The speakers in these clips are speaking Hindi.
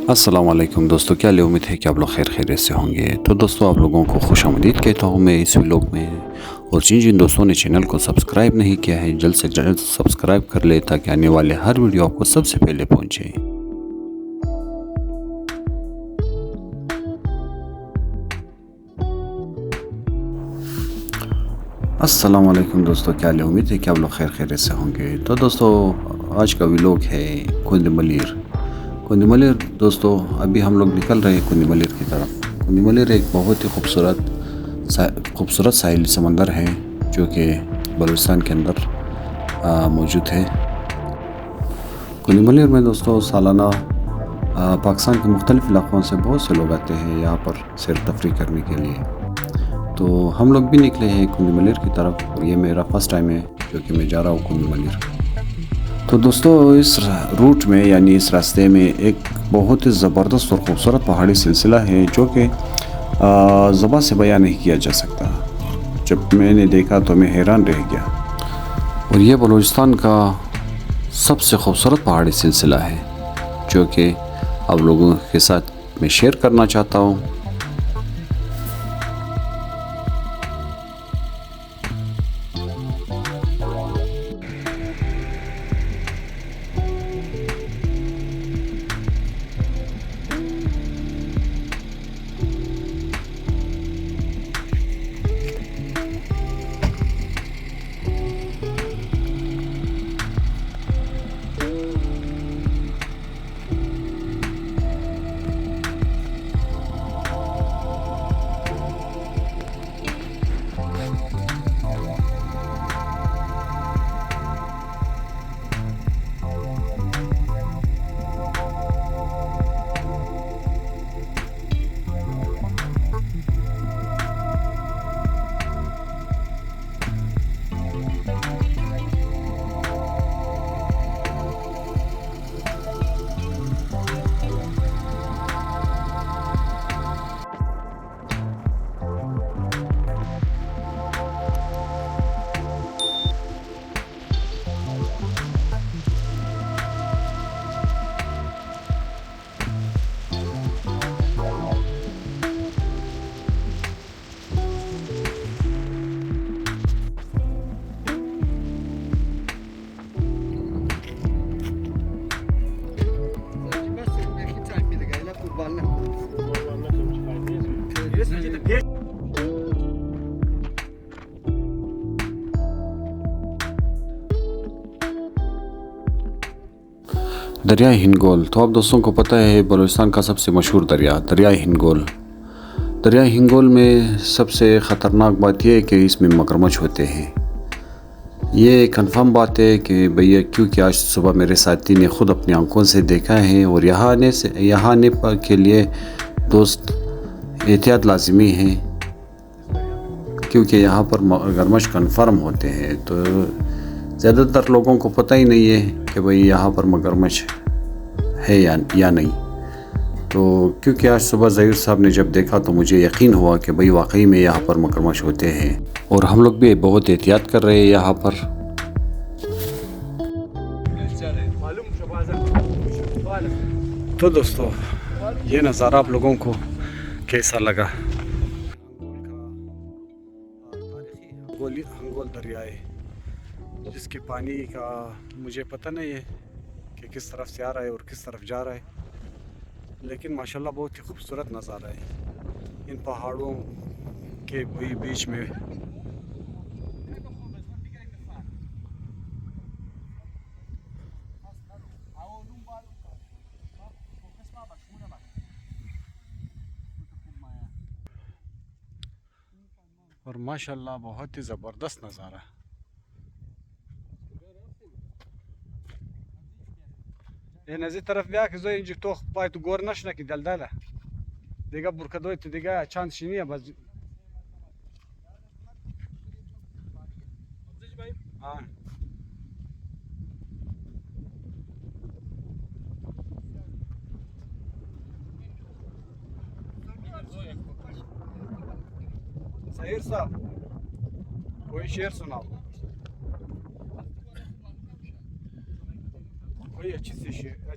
अस्सलाम वालेकुम दोस्तों, क्या उम्मीद है कि आप लोग खैरियत से होंगे। तो दोस्तों, आप लोगों को खुशामदीद कहता हूँ मैं इस व्लॉग में। और जिन जिन दोस्तों ने चैनल को सब्सक्राइब नहीं किया है, जल्द से जल्द सब्सक्राइब कर ले ताकि आने वाले हर वीडियो आपको सबसे पहले पहुँचे। अस्सलाम वालेकुम दोस्तों, क्या उम्मीद है कि आप लोग खैरियत से होंगे। तो दोस्तों, आज का व्लॉग है कुंदमलीर। कुंदमलीर दोस्तों, अभी हम लोग निकल रहे हैं कुंदमलीर की तरफ। कुंदमलीर एक बहुत ही खूबसूरत साहिली समंदर है जो कि बलूचिस्तान के अंदर मौजूद है। कुंदमलीर में दोस्तों सालाना पाकिस्तान के मुख्तलिफ़ इलाक़ों से बहुत से लोग आते हैं यहाँ पर सैर तफरी करने के लिए। तो हम लोग भी निकले हैं कुंदमलीर की तरफ और ये मेरा फ़र्स्ट टाइम है जो कि मैं जा रहा हूँ कुंदमलीर। तो दोस्तों, इस रूट में यानी इस रास्ते में एक बहुत ही ज़बरदस्त और ख़ूबसूरत पहाड़ी सिलसिला है जो कि ज़ुबान से बयान नहीं किया जा सकता। जब मैंने देखा तो मैं हैरान रह गया। और ये बलूचिस्तान का सबसे खूबसूरत पहाड़ी सिलसिला है जो कि आप लोगों के साथ मैं शेयर करना चाहता हूँ। दरिया हिंगोल, तो आप दोस्तों को पता है बलूचिस्तान का सबसे मशहूर दरिया हिंगोल। दरिया हिंगोल में सबसे ख़तरनाक बात यह है कि इसमें मगरमच्छ होते हैं। ये कंफर्म बात है कि भैया, क्योंकि आज सुबह मेरे साथी ने ख़ुद अपनी आंखों से देखा है। और यहाँ आने के लिए दोस्त एहतियात लाजमी है क्योंकि यहाँ पर मगरमच्छ कंफर्म होते हैं। तो ज़्यादातर लोगों को पता ही नहीं है कि भाई यहाँ पर मगरमच्छ है या नहीं। तो क्योंकि आज सुबह ज़हीर साहब ने जब देखा तो मुझे यकीन हुआ कि भाई वाकई में यहाँ पर मगरमच्छ होते हैं। और हम लोग भी बहुत एहतियात कर रहे हैं यहाँ पर। तो दोस्तों, ये नज़ारा आप लोगों को कैसा लगा? हंगोल दरिया है जिसके पानी का मुझे पता नहीं है कि किस तरफ से आ रहा है और किस तरफ जा रहा है, लेकिन माशाल्लाह बहुत ही खूबसूरत नज़ारा है इन पहाड़ों के बीच में। और माशाल्लाह बहुत ही ज़बरदस्त नज़ारा। ये नज़ी तरफ ब्या कि जो इंजिक तो पाय तो गोर नशना की दलदला देगा बुरका दो तो देगा चांद शिनी है बस। हाँ, ज़हीर साहब कोई शेर सुनाओ, कोई अच्छी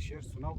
शेर सुनाओ.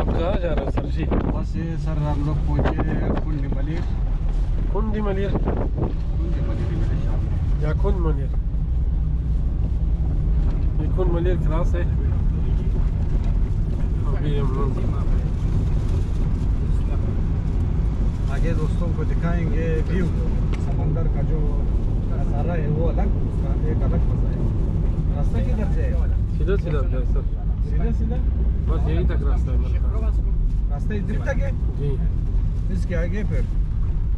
आपका जा रहा है सर जी बस ये सर हम लोग पहुंचे कुंडी मलिर. कुंडी मलिर कुंडी मलिर मेरे सामने. या कुन मलिर ये कुन मलिर क्रॉस है अभी हम लोग आगे दोस्तों को दिखाएंगे व्यू. समंदर का जो नज़ारा है वो अलग, उसका एक अलग मजा है. रास्ता किधर से है? सीधा सीधा है सर सीधा सीधा बस यहीं तक रास्ता है मेरे ख्याल रास्ता इधर तक है. जी इसके आगे फिर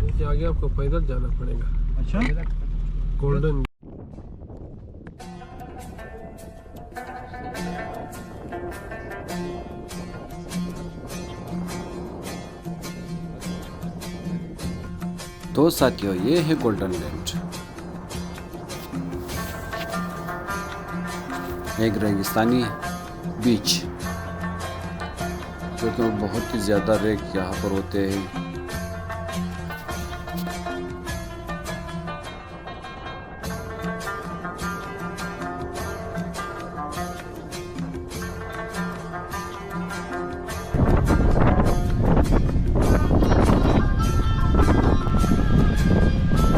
इसके आगे आपको पैदल जाना पड़ेगा अच्छा गोल्डन तो साथियों ये है गोल्डन लैंड, एक रेगिस्तानी बीच जो कि बहुत ही ज़्यादा रेग यहाँ पर होते हैं.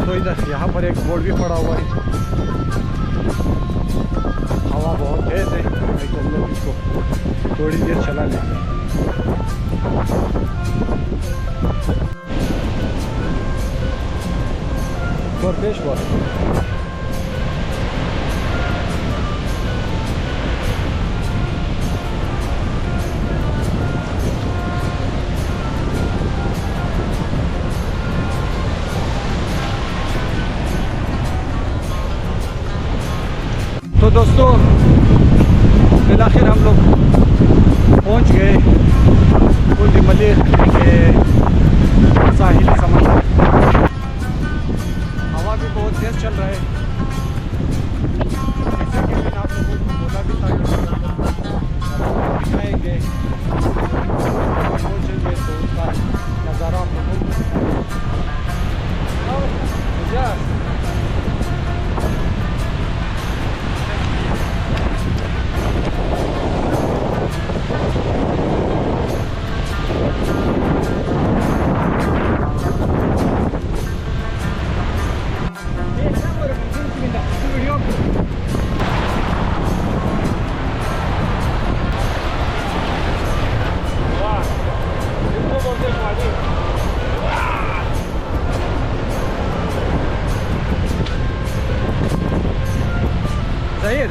तो इधर यहाँ पर एक बोर्ड भी पड़ा हुआ है. हवा बहुत तेज है तो हम लोग इसको थोड़ी देर चला लेंगे. और पेश हुआ तो दोस्तों फिलआखिर हम लोग पहुंच गए कुंडी मलिर के साहिल समंदर. हवा भी बहुत तेज चल रहा है. जैसे कि मैंने आप लोगों को बोला भी था कि दिखाएंगे पहुंचेंगे तो उसका नज़ारा आप लोगों को.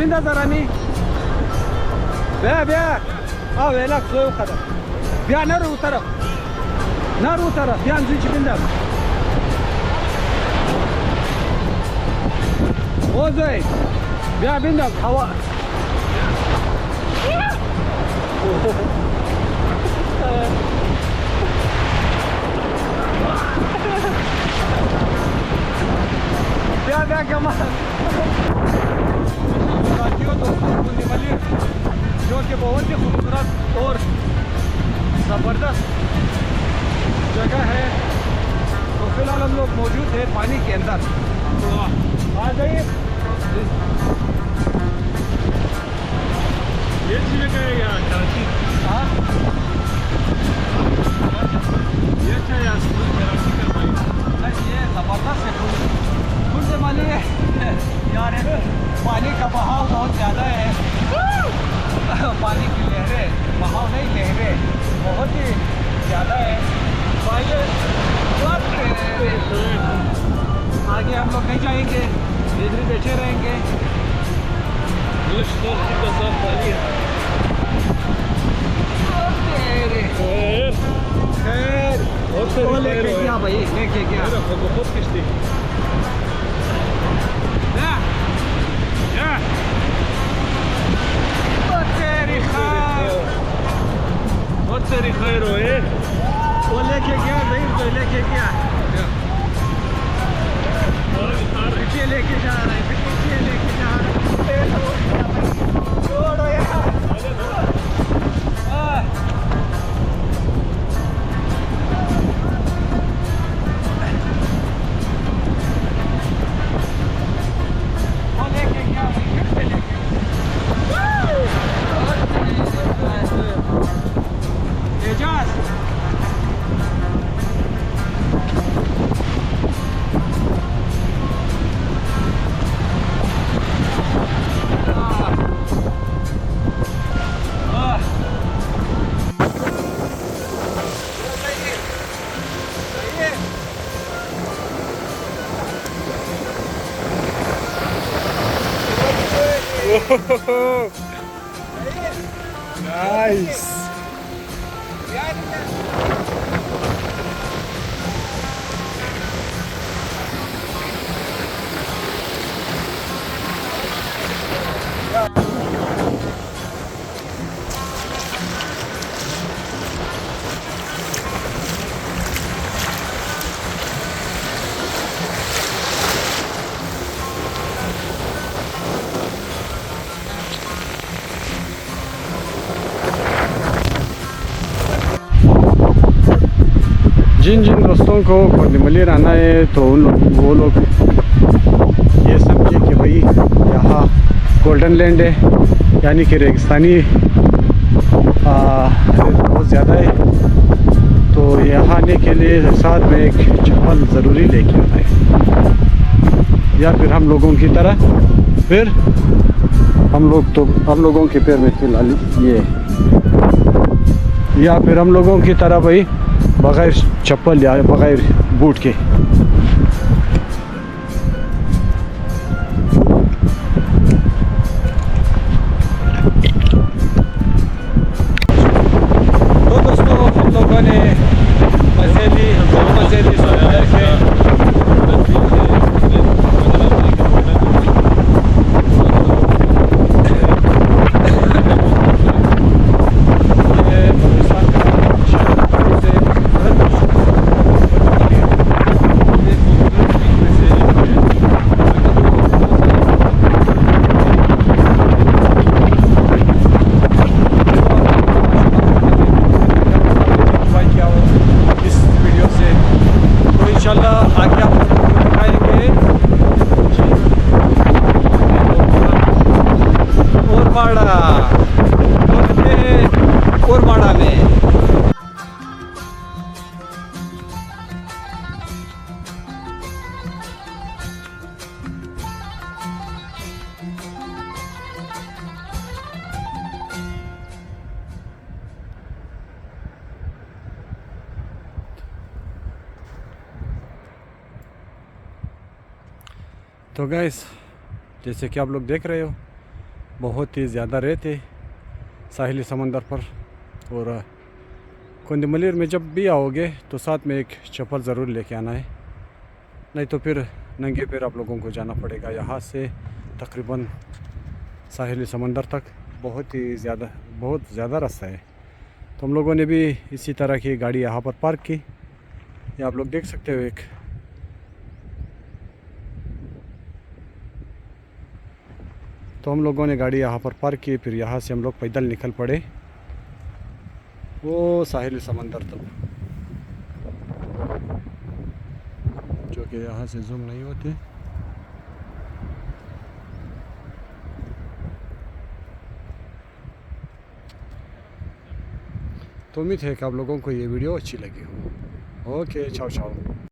Bindas Rami. Bia. Ah, velak soy kadar. Bia naru taraf. Bia anzu bindas. Ozoy. Bia bindas hava. Bia kama दोस्तों कुंडी मलिर जो कि बहुत ही खूबसूरत और ज़बरदस्त जगह है। तो फिलहाल हम लोग मौजूद हैं पानी के अंदर। तो आ जाइए। ये चीज़ कहेगा कराची। हाँ ये क्या यार कराची कर भाई। ये ज़बरदस्त है कुंडी मलिर यार है। पानी का बहाव बहुत ज़्यादा है। पानी की लहरें, बहाव नहीं लहरें बहुत ही ज़्यादा है। आगे हम लोग नहीं जाएंगे, इधर ही बैठे रहेंगे। खैर लेके क्या भाई, लेके क्या बहुत तेरी खैर हो वो लेके गया नहीं तो लेके गया पीछे लेके जा रहा है पीछे लेके जा रहा है छोड़ो यार वो लेके गया पीछे लेके एजाज Nice. जिन दोस्तों को कुंडी आना है तो वो लोग ये समझे कि भाई यहाँ गोल्डन लैंड है, यानी कि रेगिस्तानी बहुत ज़्यादा है। तो यहाँ आने के लिए साथ में एक चप्पल ज़रूरी लेके आना है, या फिर हम लोगों की तरह फिर हम लोगों के पैर में फिलहाल ये, या फिर हम लोगों की तरह भाई बगैर चप्पल या बगैर बूट के। तो दोस्तों हम लोगों ने मज़े ली समंदर से। कोरमाड़ा पहुंचे हैं कोरमाड़ा में। तो गैस जैसे कि आप लोग देख रहे हो बहुत ही ज़्यादा रेत है साहिली समंदर पर। और कुंदमलीर में जब भी आओगे तो साथ में एक चप्पल ज़रूर लेके आना है, नहीं तो फिर नंगे पैर आप लोगों को जाना पड़ेगा यहाँ से तकरीबन साहिली समंदर तक। बहुत ज़्यादा रास्ता है। तो हम लोगों ने भी इसी तरह की गाड़ी यहाँ पर पार्क की, ये आप लोग देख सकते हो। तो हम लोगों ने गाड़ी यहाँ पर पार्क की, फिर यहाँ से हम लोग पैदल निकल पड़े वो साहिल समंदर तक, जो कि यहाँ से जूम नहीं होती। तो उम्मीद है कि आप लोगों को ये वीडियो अच्छी लगी हो। ओके, चाओ चाओ।